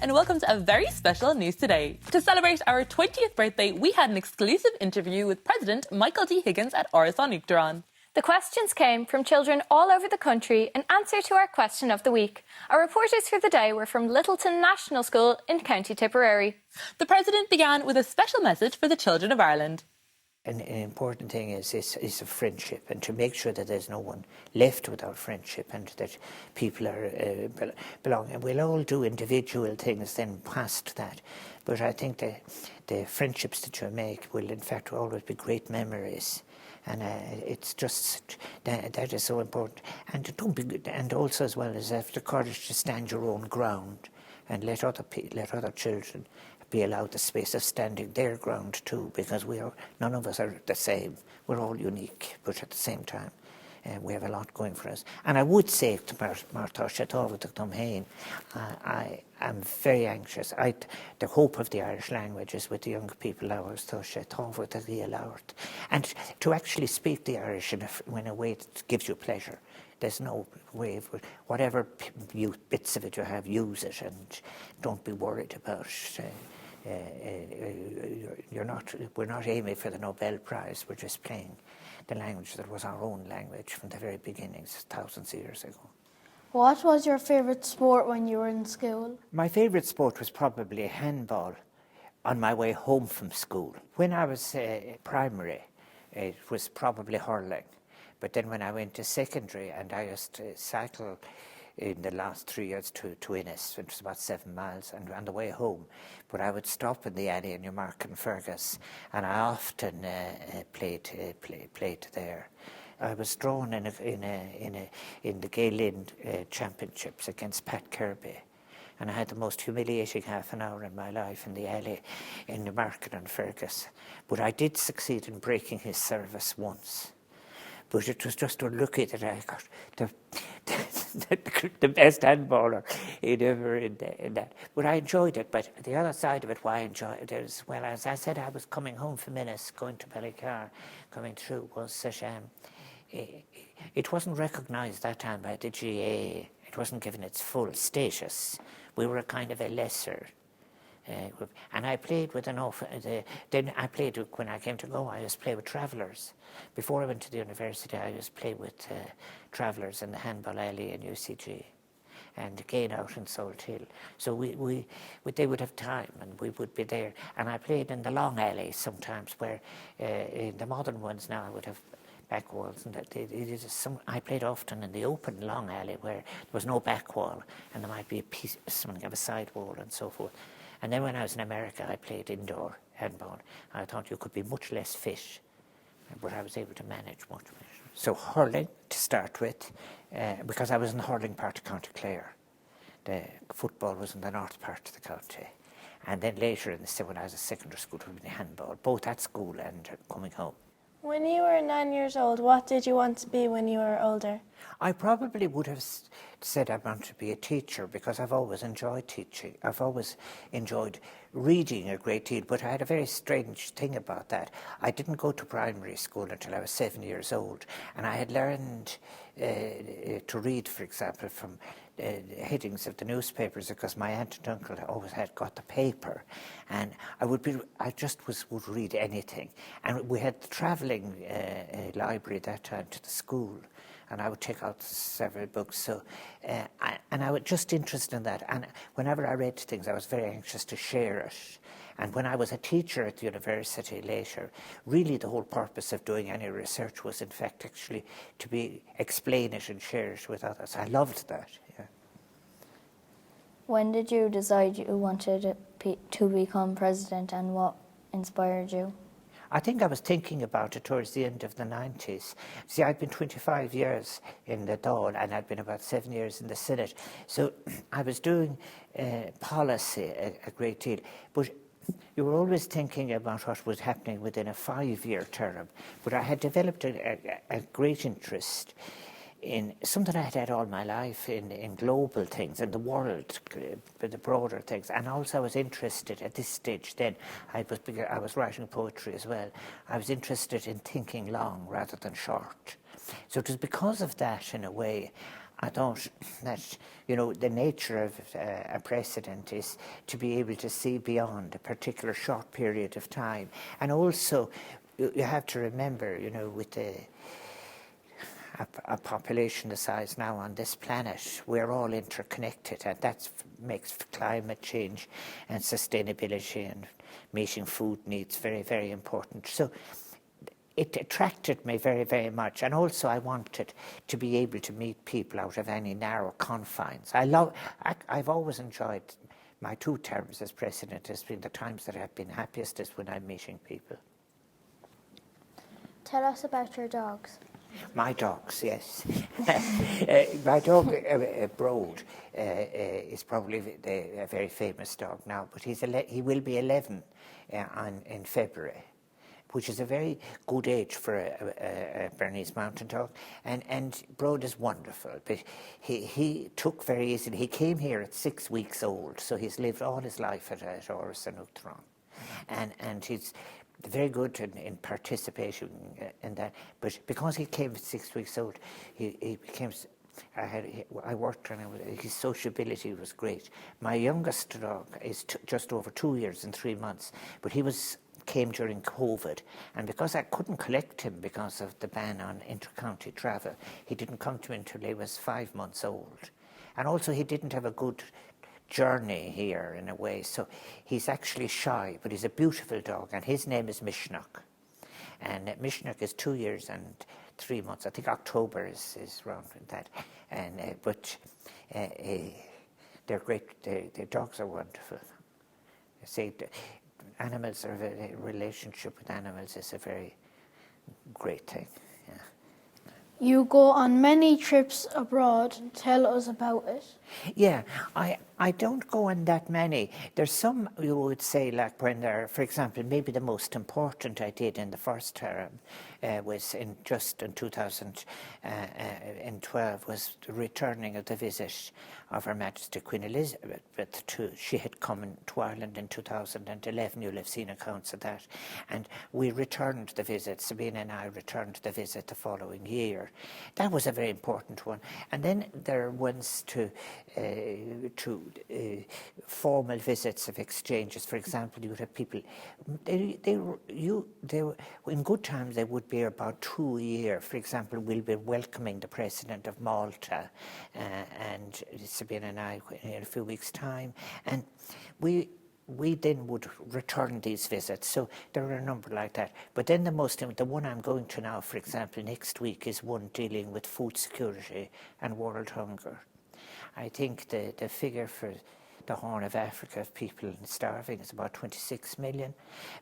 and welcome to a very special News Today. To celebrate our 20th birthday, we had an exclusive interview with President Michael D. Higgins at RTÉ Learn. The questions came from children all over the country in answer to our question of the week. Our reporters for the day were from Littleton National School in County Tipperary. The President began with a special message for the children of Ireland. An important thing is a friendship, and to make sure that there's no one left without friendship and that people are belonging. We'll all do individual things then past that, but I think the friendships that you make will in fact always be great memories. And it's just that is so important. And don't be, and also as well as have the courage to stand your own ground and let other children be allowed the space of standing their ground too, because none of us are the same. We're all unique, but at the same time, we have a lot going for us. And I would say to Martha Shatova to come home, I am very anxious. The hope of the Irish language is with the young people ours, and to actually speak the Irish in a way that gives you pleasure. There's no way of whatever bits of it you have, use it, and don't be worried about. We're not aiming for the Nobel Prize. We're just playing the language that was our own language from the very beginnings, thousands of years ago. What was your favourite sport when you were in school? My favourite sport was probably handball on my way home from school. When I was primary, it was probably hurling. But then when I went to secondary, and I used to cycle in the last 3 years to Innis, which was about 7 miles, and on the way home. But I would stop in the alley in Newmarket and Fergus, and I often played there. I was drawn in the Gaelian Championships against Pat Kirby, and I had the most humiliating half an hour in my life in the alley in Newmarket and Fergus. But I did succeed in breaking his service once. But it was just unlucky that I got the best handballer ever in that. But I enjoyed it. But the other side of it, why I enjoyed it is, well, as I said, I was coming home from Innis, going to Ballycar, coming through, was that it wasn't recognised that time by the GAA. It wasn't given its full status. We were a kind of a lesser group. And I played with then I played when I came to Go, I used to play with Travellers. Before I went to the university, I used to play with Travellers in the handball alley in UCG, and again out in Salt Hill. So they would have time, and we would be there. And I played in the long alley sometimes, where in the modern ones now I would have back walls, and I played often in the open long alley where there was no back wall, and there might be something of a side wall and so forth. And then when I was in America, I played indoor handball. I thought you could be much less fit, but I was able to manage much better. So hurling to start with, because I was in the hurling part of County Clare. The football was in the north part of the county. And then later, when I was at secondary school, it would be handball, both at school and coming home. When you were 9 years old, what did you want to be when you were older? I probably would have said I wanted to be a teacher, because I've always enjoyed teaching. I've always enjoyed reading a great deal, but I had a very strange thing about that. I didn't go to primary school until I was 7 years old, and I had learned to read, for example, from headings of the newspapers, because my aunt and uncle always had got the paper, and I just would read anything. And we had the travelling library at that time to the school, and I would take out several books. So, I was just interested in that. And whenever I read things, I was very anxious to share it. And when I was a teacher at the university later, really the whole purpose of doing any research was, in fact, actually to explain it and share it with others. I loved that. Yeah. When did you decide you wanted to become president, and what inspired you? I think I was thinking about it towards the end of the 90s. See, I'd been 25 years in the Dáil, and I'd been about 7 years in the Senate. So I was doing policy a great deal. But you were always thinking about what was happening within a 5-year term. But I had developed a great interest in something I had had all my life in global things, in the world, the broader things. And also I was interested at this stage then, I was writing poetry as well. I was interested in thinking long rather than short. So it was because of that, in a way, I thought that, you know, the nature of a president is to be able to see beyond a particular short period of time. And also, you have to remember, you know, with a population the size now on this planet, we're all interconnected, and that makes climate change and sustainability and meeting food needs very, very important. So it attracted me very, very much, and also I wanted to be able to meet people out of any narrow confines. I've always enjoyed my 2 terms as president. Has been the times that I've been happiest is when I'm meeting people. Tell us about your dogs. My dogs, yes. My dog, Broad, is probably a very famous dog now, but he will be 11 in February, which is a very good age for a Bernese Mountain Dog. And Broad is wonderful, but he took very easily. He came here at 6 weeks old, so he's lived all his life at Oris and Uachtaráin. And he's very good in participating in that. But because he came at 6 weeks old, he became... I worked on him. His sociability was great. My youngest dog is just over 2 years and 3 months, but he came during COVID, and because I couldn't collect him because of the ban on inter-county travel, he didn't come to me until he was 5 months old. And also he didn't have a good journey here in a way, so he's actually shy, but he's a beautiful dog, and his name is Mishnok. And Mishnok is 2 years and 3 months. I think October is around that. And but they're great. The dogs are wonderful. I say animals are a relationship with animals is a very great thing. Yeah. You go on many trips abroad. Tell us about it. Yeah, I don't go on that many. There's some, you would say, like when they're, for example, maybe the most important I did in the first term was in 2012, was the returning of the visit of Her Majesty Queen Elizabeth she had come to Ireland in 2011. You'll have seen accounts of that. And we returned the visit, Sabina and I returned the visit the following year. That was a very important one. And then there are ones to formal visits of exchanges. For example, you would have people, they in good times they would be about 2 a year. For example, we'll be welcoming the President of Malta and Sabina and I in a few weeks' time, and we then would return these visits. So there are a number like that. But then the one I'm going to now, for example, next week is one dealing with food security and world hunger. I think the figure for the Horn of Africa of people starving is about 26 million.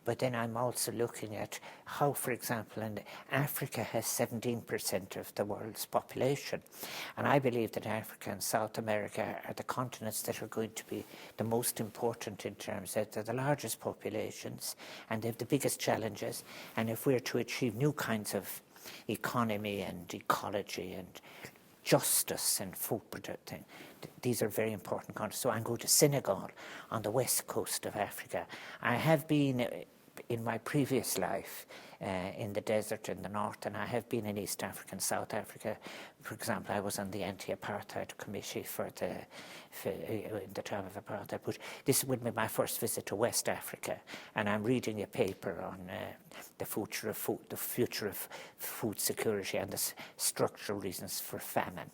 But then I'm also looking at how, for example, Africa has 17% of the world's population. And I believe that Africa and South America are the continents that are going to be the most important in terms that they're the largest populations and they have the biggest challenges. And if we're to achieve new kinds of economy and ecology and justice and food production, these are very important countries. So I'm going to Senegal on the west coast of Africa. I have been in my previous life in the desert in the north, and I have been in East Africa and South Africa. For example, I was on the anti-apartheid committee in the time of apartheid, but this would be my first visit to West Africa, and I'm reading a paper on the future of food security and the structural reasons for famine.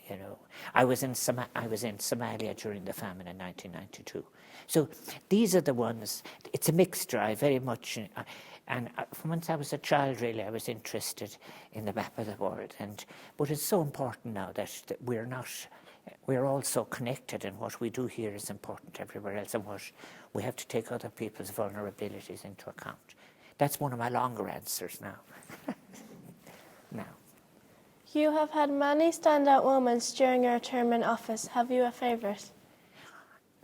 You know, I was in Somalia during the famine in 1992. So these are the ones. It's a mixture. I very much, and from once I was a child, really, I was interested in the map of the world. But it's so important now that we're all so connected, and what we do here is important everywhere else, and what we have to take other people's vulnerabilities into account. That's one of my longer answers now. Now. You have had many standout moments during your term in office. Have you a favourite?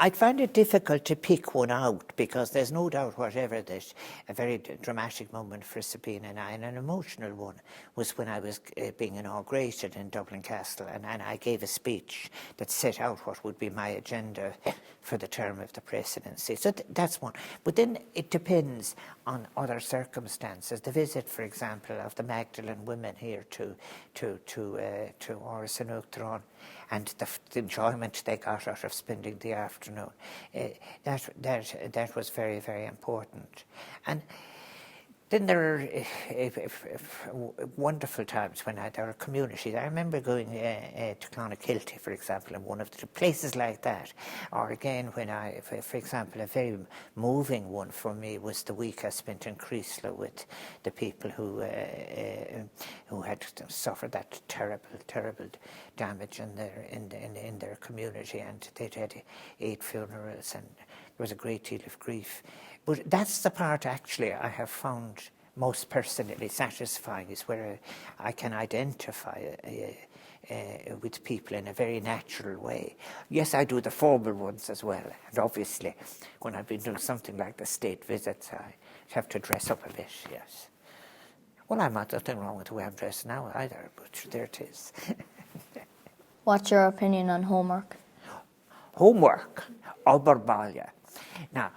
I find it difficult to pick one out because there's no doubt whatever that a very dramatic moment for Sabina and I, and an emotional one, was when I was being inaugurated in Dublin Castle, and I gave a speech that set out what would be my agenda for the term of the presidency. So that's one. But then it depends on other circumstances. The visit, for example, of the Magdalene women here to Áras an Uachtaráin, and the enjoyment they got out of spending the afternoon, that was very, very important. And then there are wonderful times when there are communities. I remember going to Clonakilty, for example, and one of the places like that. Or again, when for example, a very moving one for me was the week I spent in Creaslow with the people who had suffered that terrible damage in their community, and they'd had 8 funerals, and there was a great deal of grief. But that's the part, actually, I have found most personally satisfying, is where I can identify with people in a very natural way. Yes, I do the formal ones as well, and obviously, when I've been doing something like the state visits, I have to dress up a bit, yes. Well, I'm not nothing wrong with the way I'm dressed now either, but there it is. What's your opinion on homework? Homework, oberbalia. Now,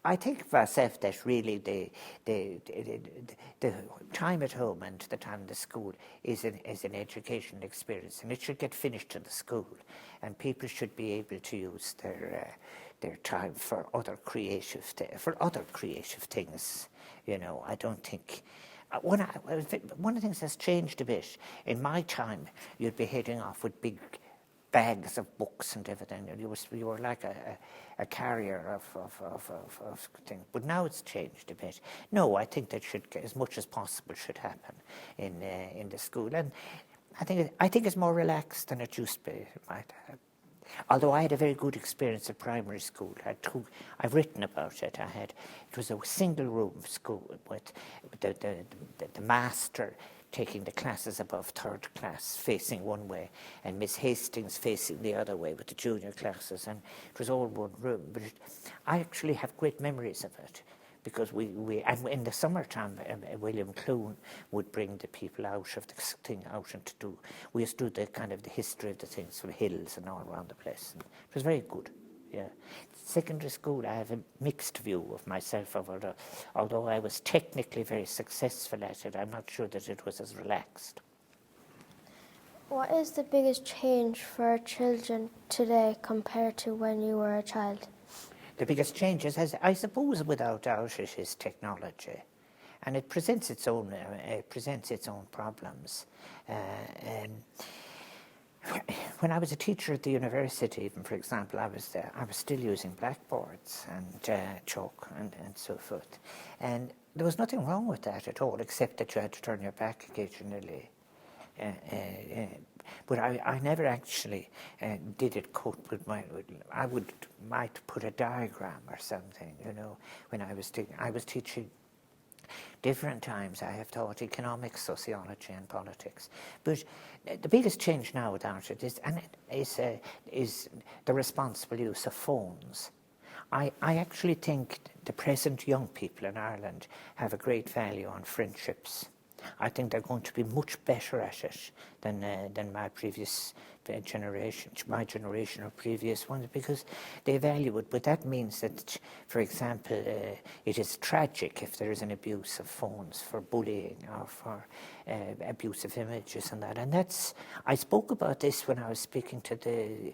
I think for myself that really the time at home and the time in the school is an educational experience, and it should get finished in the school, and people should be able to use their time for other creative things. You know, I don't think. One of the things that's changed a bit. In my time, you'd be heading off with big bags of books and everything. You were like a carrier of things. But now it's changed a bit. No, I think that should, as much as possible, should happen in the school. And I think it's more relaxed than it used to be. Although I had a very good experience at primary school. I've written about it. It was a single room school with the master taking the classes above 3rd class facing one way, and Miss Hastings facing the other way with the junior classes, and it was all one room. But I actually have great memories of it, because and in the summertime, William Clune would bring the people out of the thing out and we used to do the kind of the history of the things from hills and all around the place. And it was very good. Yeah. Secondary school, I have a mixed view of myself of it. Although I was technically very successful at it, I'm not sure that it was as relaxed. What is the biggest change for children today compared to when you were a child? The biggest change is, I suppose, without doubt, it is technology, and it presents its own problems. When I was a teacher at the university, even, for example, I was still using blackboards and chalk and so forth, and there was nothing wrong with that at all, except that you had to turn your back occasionally. But I never actually did it cut with might put a diagram or something, you know, when I was teaching. Different times I have taught economics, sociology and politics. But the biggest change now without it is the responsible use of phones. I actually think the present young people in Ireland have a great value on friendships. I think they're going to be much better at it than my previous generation or previous ones, because they value it. But that means that, for example, it is tragic if there is an abuse of phones for bullying or for abuse of images and that. And I spoke about this when I was speaking to the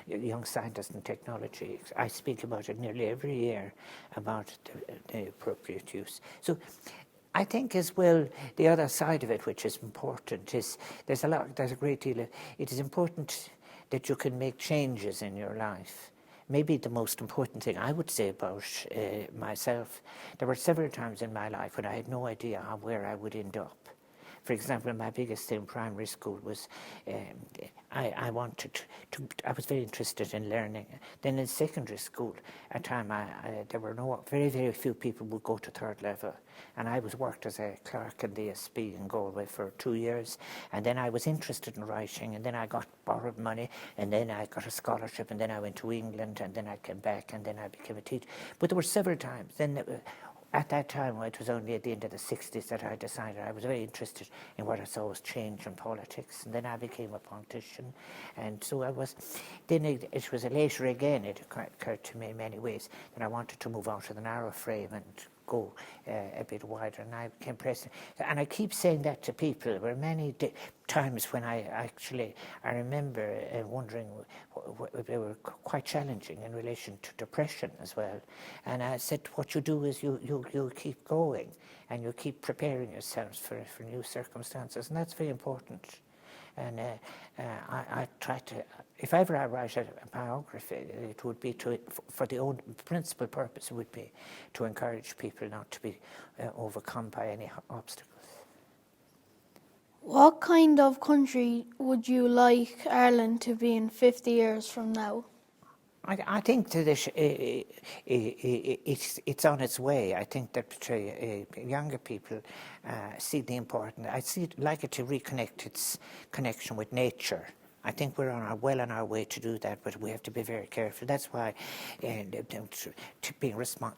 young scientists in technology. I speak about it nearly every year, about the appropriate use. So I think as well, the other side of it, which is important, is there's a great deal of, it is important that you can make changes in your life. Maybe the most important thing I would say about myself, there were several times in my life when I had no idea where I would end up. For example, my biggest thing in primary school was I was very interested in learning. Then in secondary school, at time there were very, very few people would go to 3rd level. And I worked as a clerk in the ASB in Galway for 2 years. And then I was interested in writing, and then I got borrowed money, and then I got a scholarship, and then I went to England, and then I came back, and then I became a teacher. But there were several times. Then at that time, it was only at the end of the 60s that I decided I was very interested in what I saw was change in politics, and then I became a politician, and so I was. Then it was later again, it occurred to me in many ways that I wanted to move out of the narrow frame and go a bit wider, and I became president. And I keep saying that to people. There were many times when I remember wondering, they were quite challenging in relation to depression as well. And I said, what you do is you keep going, and you keep preparing yourselves for new circumstances, and that's very important. And I try to, if ever I write a biography, it would be for the own principal purpose, it would be to encourage people not to be overcome by any obstacles. What kind of country would you like Ireland to be in 50 years from now? I think that it's on its way. I think that younger people see the importance. Like it to reconnect its connection with nature. I think we're well on our way to do that, but we have to be very careful. That's why being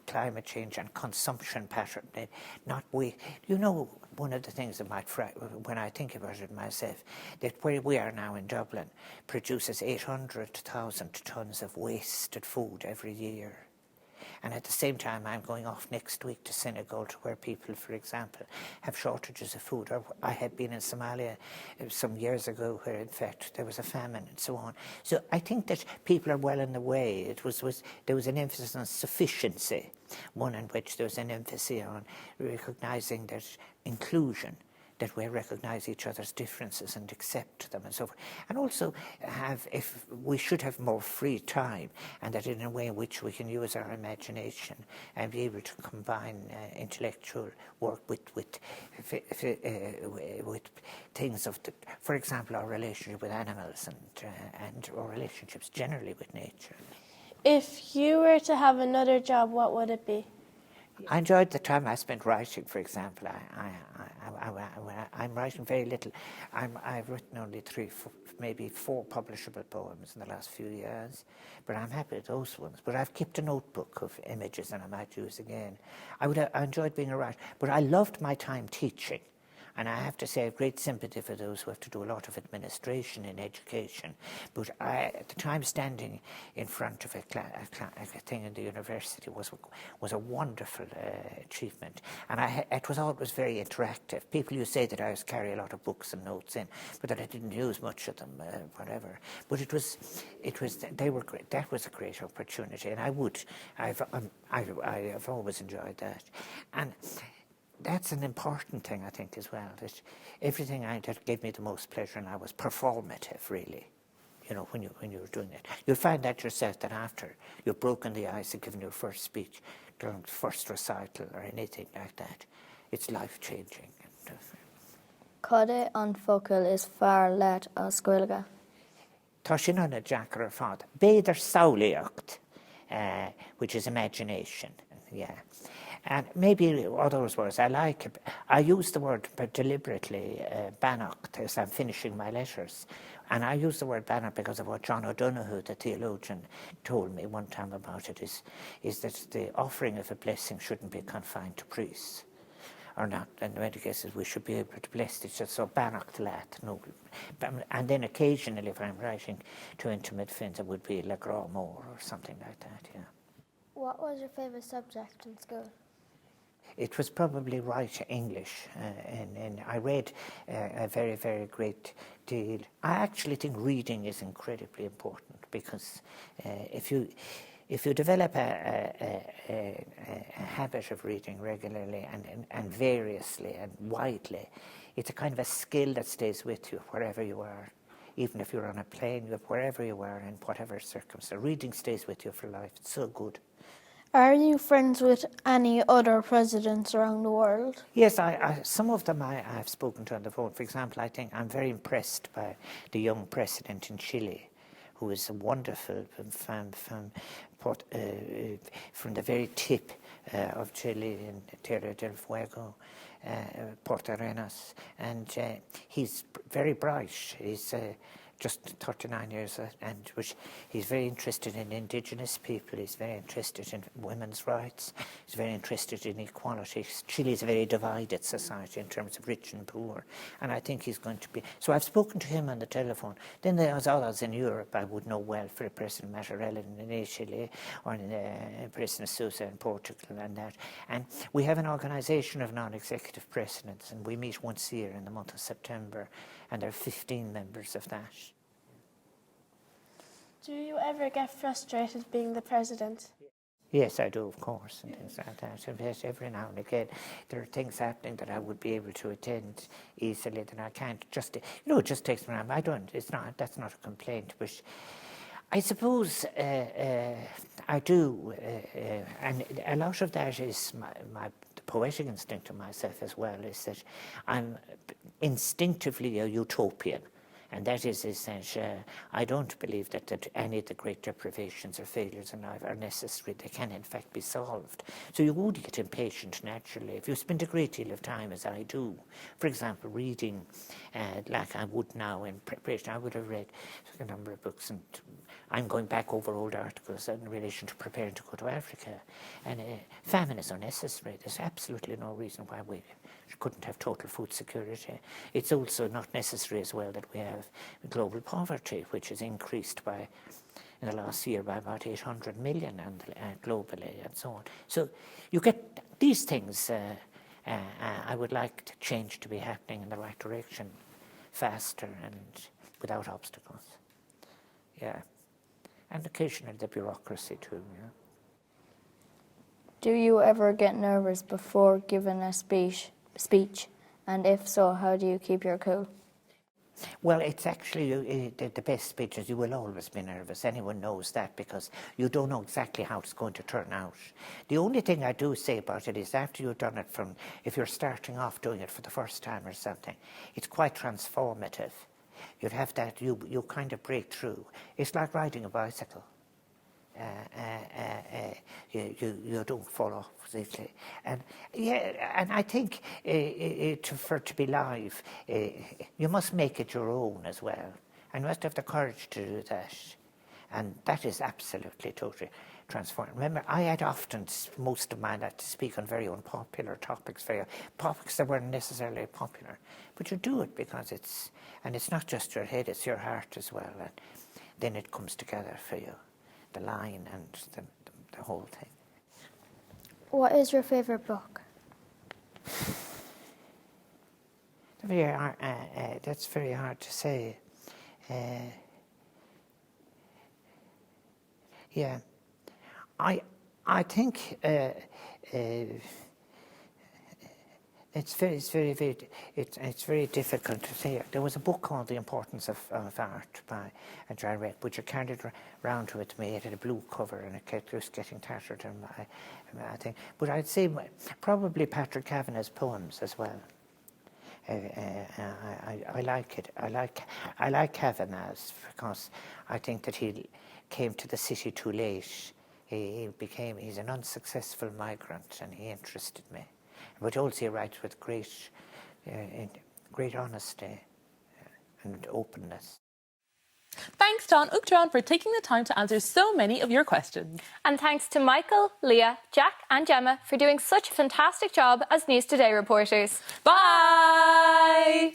climate change and consumption pattern, one of the things that might when I think about it myself, that where we are now in Dublin produces 800,000 tonnes of wasted food every year. And at the same time, I'm going off next week to Senegal, to where people, for example, have shortages of food. Or I had been in Somalia some years ago, where in fact there was a famine and so on. So I think that people are well on the way. There was an emphasis on sufficiency, one in which there was an emphasis on recognising that inclusion, that we recognise each other's differences and accept them and so forth. And also we should have more free time, and that in a way in which we can use our imagination and be able to combine intellectual work with things for example, our relationship with animals and our relationships generally with nature. If you were to have another job, what would it be? I enjoyed the time I spent writing, for example. I'm writing very little. I've written only maybe four publishable poems in the last few years, but I'm happy with those ones. But I've kept a notebook of images and I might use again. I enjoyed being a writer, but I loved my time teaching. And I have to say, I have great sympathy for those who have to do a lot of administration in education. But at the time, standing in front of a thing in the university was a wonderful achievement. And it was always very interactive. People used to say that I used to carry a lot of books and notes in, but that I didn't use much of them, whatever. But they were great. That was a great opportunity, and I've always enjoyed that. And that's an important thing, I think, as well. That everything that gave me the most pleasure and I was performative, really. You know, when you were doing it, you'll find that yourself, that after you've broken the ice and given your first speech, during the first recital or anything like that, it's life-changing. Codé an focail is fearr leat a scoilge. Tá sin anna Jack ar fad. Béidir saolaíocht, which is imagination. Yeah. And maybe others words I use the word deliberately, bannacht, as I'm finishing my letters. And I use the word bannacht because of what John O'Donoghue, the theologian, told me one time about it, is that the offering of a blessing shouldn't be confined to priests. Or not, in many cases we should be able to bless each other. So bannacht lat, no. And then occasionally, if I'm writing to intimate friends, it would be le grand mort or something like that, yeah. What was your favourite subject in school? It was probably right English, and I read a very, very great deal. I actually think reading is incredibly important, because if you develop a habit of reading regularly and variously and widely, it's a kind of a skill that stays with you wherever you are. Even if you're on a plane, wherever you are, in whatever circumstance, reading stays with you for life. It's so good. Are you friends with any other presidents around the world? Yes, some of them I've spoken to on the phone. For example, I think I'm very impressed by the young president in Chile, who is a wonderful from the very tip of Chile in Tierra del Fuego, Porto Arenas, and he's very bright. He's just 39 years, and which he's very interested in Indigenous people, he's very interested in women's rights, he's very interested in equality. Chile is a very divided society in terms of rich and poor, and I think he's going to be... So I've spoken to him on the telephone. Then there's others in Europe I would know well, for President Mattarella in Chile, or President Sousa in Portugal and that. And we have an organisation of non-executive presidents, and we meet once a year in the month of September, and there are 15 members of that. Do you ever get frustrated being the president? Yes, I do, of course, and things like that. And yes, every now and again, there are things happening that I would be able to attend easily that I can't. Just, it just takes me time. I don't. That's not a complaint, but I suppose I do, and a lot of that is the poetic instinct of myself as well. Is that I'm instinctively a utopian. And that is essential. I don't believe that any of the great deprivations or failures in life are necessary. They can, in fact, be solved. So you would get impatient naturally. If you spend a great deal of time, as I do, for example, reading, like I would now in preparation, I would have read a number of books, and I'm going back over old articles in relation to preparing to go to Africa. And famine is unnecessary. There's absolutely no reason why we couldn't have total food security. It's also not necessary as well that we have global poverty, which has increased by, in the last year, by about 800 million globally and so on. So you get these things. I would like the change to be happening in the right direction, faster and without obstacles. Yeah, and occasionally the bureaucracy too. Yeah. Do you ever get nervous before giving a speech? And if so, how do you keep your cool? Well, it's actually the best speeches. You will always be nervous. Anyone knows that, because you don't know exactly how it's going to turn out. The only thing I do say about it is after you've done it if you're starting off doing it for the first time or something, it's quite transformative. You'd have that, you kind of break through. It's like riding a bicycle. You don't fall off easily, and I think for it to be live, you must make it your own as well, and you must have the courage to do that, and that is absolutely totally transforming. Remember, I had often most of mine had to speak on very unpopular topics, topics that weren't necessarily popular, but you do it because it's not just your head, it's your heart as well, and then it comes together for you. The line and the whole thing. What is your favourite book? That's very hard to say. Yeah, I think it's very difficult to say. There was a book called The Importance of Art by John Reck, which I carried around with me. It had a blue cover and it kept just getting tattered. And I think, but I'd say probably Patrick Kavanagh's poems as well. I like it. I like Kavanagh's because I think that he came to the city too late. He's an unsuccessful migrant, and he interested me. But also he writes with great honesty and openness. Thanks to An Uachtaráin for taking the time to answer so many of your questions. And thanks to Michael, Leah, Jack and Gemma for doing such a fantastic job as News Today reporters. Bye!